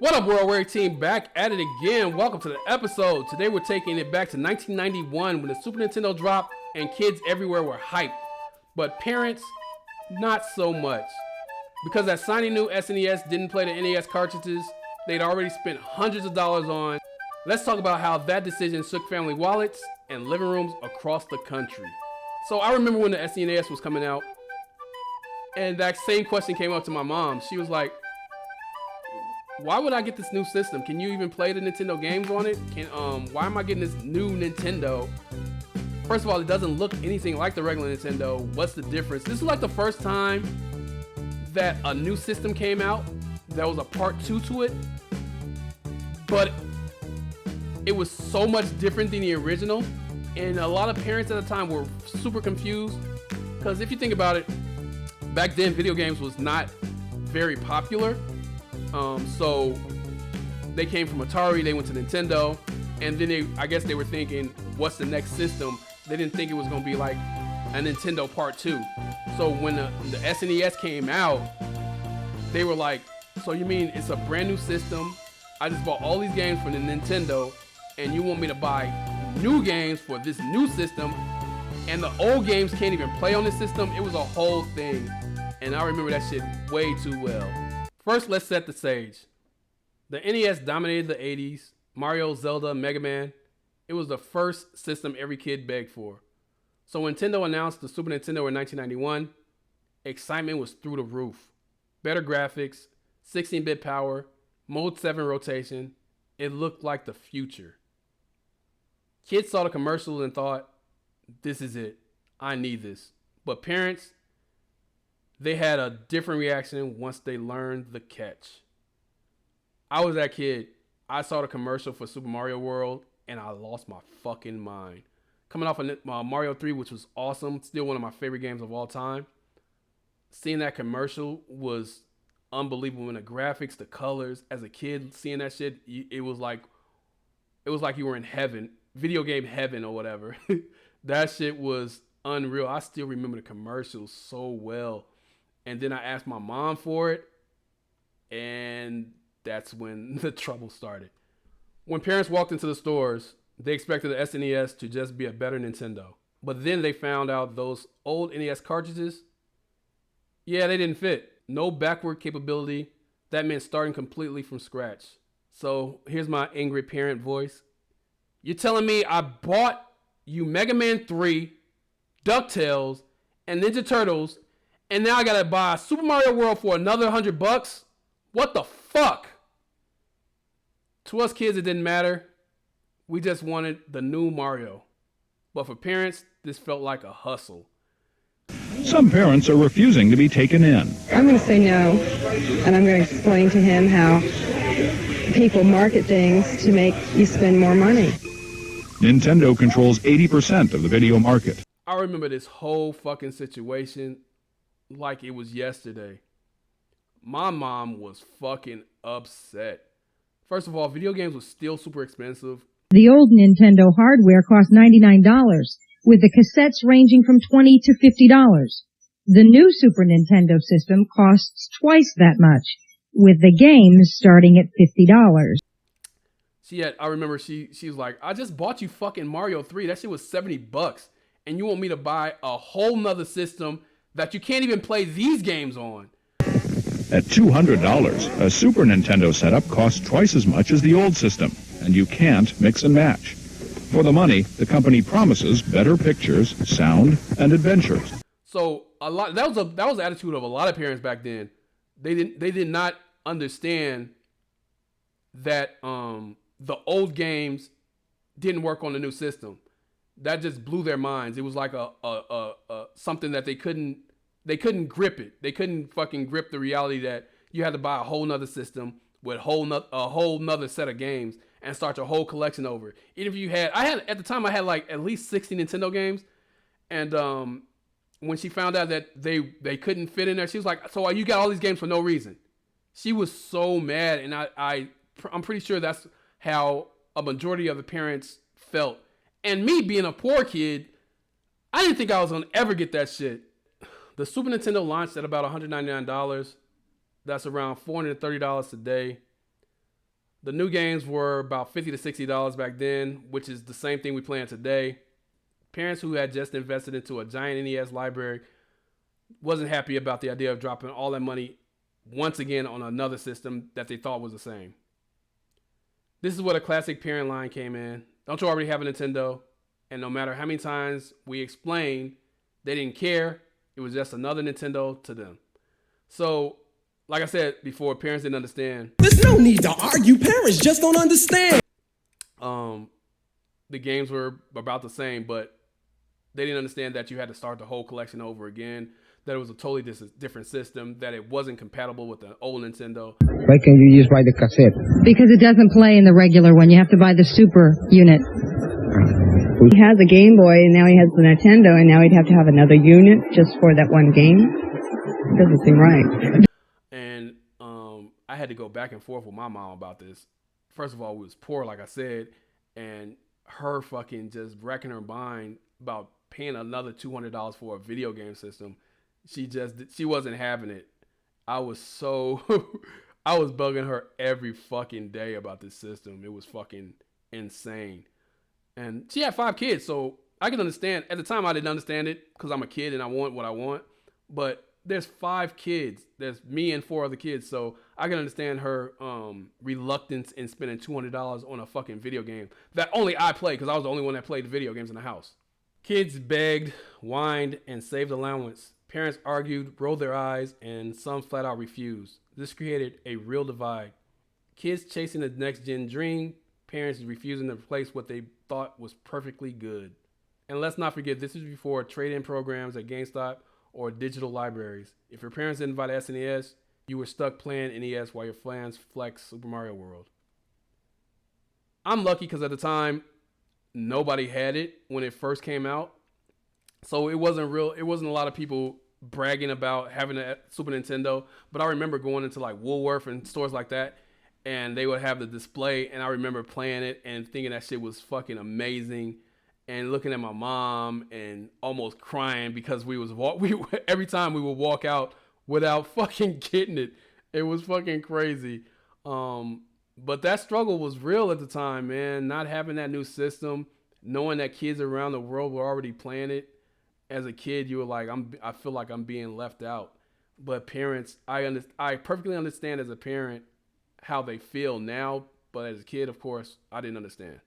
What up, World Warrior Team? Back at it again. Welcome to the episode. Today we're taking it back to 1991 when the Super Nintendo dropped and kids everywhere were hyped. But parents, not so much. Because that shiny new SNES didn't play the NES cartridges they'd already spent hundreds of dollars on. Let's talk about how that decision shook family wallets and living rooms across the country. So I remember when the SNES was coming out, and that same question came up to my mom. She was like, why would I get this new system? Can you even play the Nintendo games on it? Why am I getting this new Nintendo? First of all, it doesn't look anything like the regular Nintendo. What's the difference? This is like the first time that a new system came out. There was a part 2 to it, but it was so much different than the original. And a lot of parents at the time were super confused because if you think about it, back then video games was not very popular. So they came from Atari, they went to Nintendo, and then I guess they were thinking, what's the next system? They didn't think it was going to be like a Nintendo Part 2. So when the SNES came out, they were like, so you mean it's a brand new system? I just bought all these games for the Nintendo, and you want me to buy new games for this new system, and the old games can't even play on this system? It was a whole thing, and I remember that shit way too well. First, let's set the stage. The NES dominated the 80s. Mario, Zelda, Mega Man. It was the first system every kid begged for. So when Nintendo announced the Super Nintendo in 1991, excitement was through the roof. Better graphics, 16-bit power, Mode 7 rotation. It looked like the future. Kids saw the commercials and thought, this is it. I need this. But parents, they had a different reaction once they learned the catch. I was that kid. I saw the commercial for Super Mario World and I lost my fucking mind. Coming off of Mario 3, which was awesome, still one of my favorite games of all time. Seeing that commercial was unbelievable. And the graphics, the colors, as a kid, seeing that shit, it was like you were in heaven, video game heaven or whatever. That shit was unreal. I still remember the commercials so well. And then I asked my mom for it, and that's when the trouble started. When parents walked into the stores, they expected the SNES to just be a better Nintendo. But then they found out those old NES cartridges, yeah, they didn't fit. No backward capability. That meant starting completely from scratch. So here's my angry parent voice. You're telling me I bought you Mega Man 3, DuckTales, and Ninja Turtles, and now I gotta buy Super Mario World for another $100? What the fuck? To us kids, it didn't matter. We just wanted the new Mario. But for parents, this felt like a hustle. Some parents are refusing to be taken in. I'm going to say no, and I'm going to explain to him how people market things to make you spend more money. Nintendo controls 80% of the video market. I remember this whole fucking situation like it was yesterday. My mom was fucking upset. First of all, video games were still super expensive. The old Nintendo hardware cost $99, with the cassettes ranging from $20 to $50. The new Super Nintendo system costs twice that much, with the games starting at $50. I remember she was like, I just bought you fucking Mario 3. That shit was $70. And you want me to buy a whole nother system that you can't even play these games on? At $200, a Super Nintendo setup costs twice as much as the old system, and you can't mix and match. For the money, the company promises better pictures, sound, and adventures. So that was the attitude of a lot of parents back then. They did not understand that the old games didn't work on the new system. That just blew their minds. It was like a something that they couldn't grip it. They couldn't fucking grip the reality that you had to buy a whole nother system with a whole nother set of games and start your whole collection over. Even if you had, at the time I had like at least 60 Nintendo games, and when she found out that they couldn't fit in there, she was like, "So you got all these games for no reason?" She was so mad, and I'm pretty sure that's how a majority of the parents felt. And me being a poor kid, I didn't think I was gonna ever get that shit. The Super Nintendo launched at about $199. That's around $430 today. The new games were about $50 to $60 back then, which is the same thing we playing today. Parents who had just invested into a giant NES library wasn't happy about the idea of dropping all that money once again on another system that they thought was the same. This is where the classic parent line came in. Don't you already have a Nintendo? And no matter how many times we explained, they didn't care. It was just another Nintendo to them. So, like I said before, parents didn't understand. There's no need to argue. Parents just don't understand. The games were about the same, but they didn't understand that you had to start the whole collection over again, that it was a totally different system, that it wasn't compatible with the old Nintendo. Why can't you just buy the cassette? Because it doesn't play in the regular one. You have to buy the super unit. He has a Game Boy, and now he has the Nintendo, and now he'd have to have another unit just for that one game. It doesn't seem right. And I had to go back and forth with my mom about this. First of all, we was poor, like I said, and her fucking just wrecking her mind about paying another $200 for a video game system. She wasn't having it. I was bugging her every fucking day about this system. It was fucking insane. And she had 5 kids, so I can understand. At the time, I didn't understand it because I'm a kid and I want what I want. But there's 5 kids. There's me and 4 other kids, so I can understand her reluctance in spending $200 on a fucking video game that only I played because I was the only one that played the video games in the house. Kids begged, whined, and saved allowance. Parents argued, rolled their eyes, and some flat out refused. This created a real divide. Kids chasing the next gen dream, parents refusing to replace what they thought was perfectly good. And let's not forget, this is before trade-in programs at GameStop or digital libraries. If your parents didn't buy the SNES, you were stuck playing NES while your friends flexed Super Mario World. I'm lucky because at the time, nobody had it when it first came out. So it wasn't a lot of people bragging about having a Super Nintendo. But I remember going into like Woolworth and stores like that, and they would have the display, and I remember playing it and thinking that shit was fucking amazing, and looking at my mom and almost crying because every time we would walk out without fucking getting it. It was fucking crazy. But that struggle was real at the time, man. Not having that new system, knowing that kids around the world were already playing it. As a kid, you were like, I feel like I'm being left out. But parents, I perfectly understand as a parent how they feel now. But as a kid, of course, I didn't understand.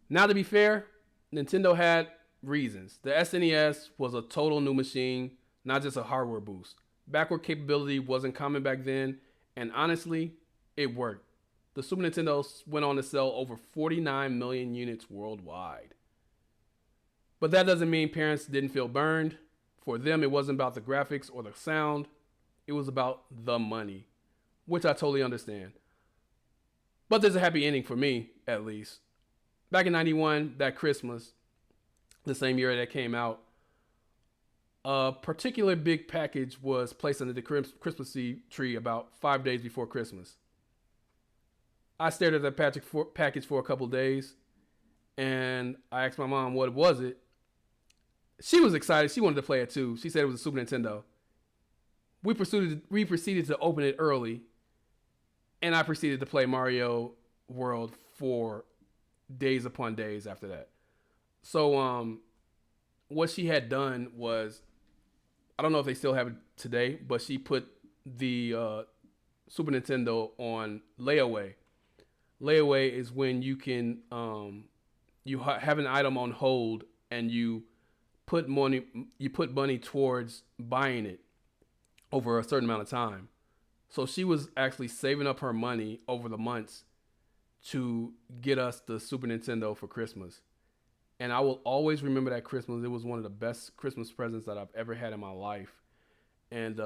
Now, to be fair, Nintendo had reasons. The SNES was a total new machine, not just a hardware boost. Backward capability wasn't common back then, and honestly, it worked. The Super Nintendo went on to sell over 49 million units worldwide. But that doesn't mean parents didn't feel burned. For them, it wasn't about the graphics or the sound. It was about the money, which I totally understand. But there's a happy ending for me, at least. Back in 91, that Christmas, the same year that came out, a particular big package was placed under the Christmas tree about 5 days before Christmas. I stared at that package for a couple days, and I asked my mom, what was it? She was excited. She wanted to play it too. She said it was a Super Nintendo. We proceeded to open it early, and I proceeded to play Mario World for days upon days after that. So what she had done was, I don't know if they still have it today, but she put the Super Nintendo on layaway. Layaway is when you can have an item on hold and you put money towards buying it over a certain amount of time. So she was actually saving up her money over the months to get us the Super Nintendo for Christmas. And I will always remember that Christmas. It was one of the best Christmas presents that I've ever had in my life. And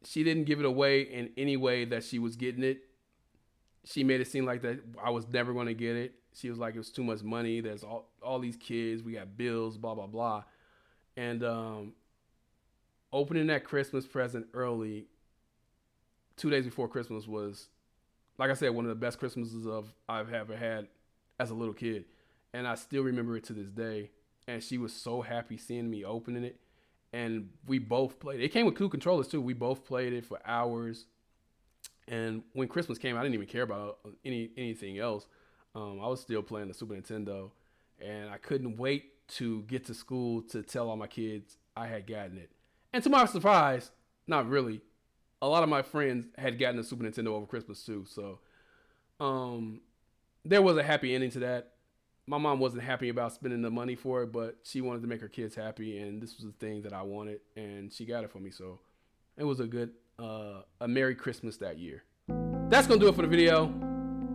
she didn't give it away in any way that she was getting it. She made it seem like that I was never going to get it. She was like, it was too much money. There's all these kids. We got bills, blah, blah, blah. And opening that Christmas present early, 2 days before Christmas, was, like I said, one of the best Christmases I've ever had as a little kid. And I still remember it to this day. And she was so happy seeing me opening it. And we both played it. It came with 2 controllers too. We both played it for hours. And when Christmas came, I didn't even care about anything else. I was still playing the Super Nintendo, and I couldn't wait to get to school to tell all my kids I had gotten it. And to my surprise, not really, a lot of my friends had gotten the Super Nintendo over Christmas too. So there was a happy ending to that. My mom wasn't happy about spending the money for it, but she wanted to make her kids happy, and this was the thing that I wanted, and she got it for me. So it was a good, a Merry Christmas that year. That's going to do it for the video.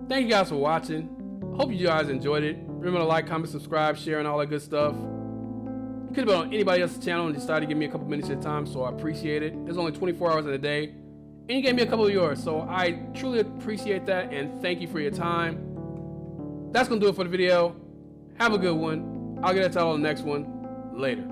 Thank you guys for watching. Hope you guys enjoyed it. Remember to like, comment, subscribe, share, and all that good stuff. You could have been on anybody else's channel and decided to give me a couple minutes at a time, so I appreciate it. There's only 24 hours in a day, and you gave me a couple of yours, so I truly appreciate that, and thank you for your time. That's going to do it for the video. Have a good one. I'll get to y'all on the next one. Later.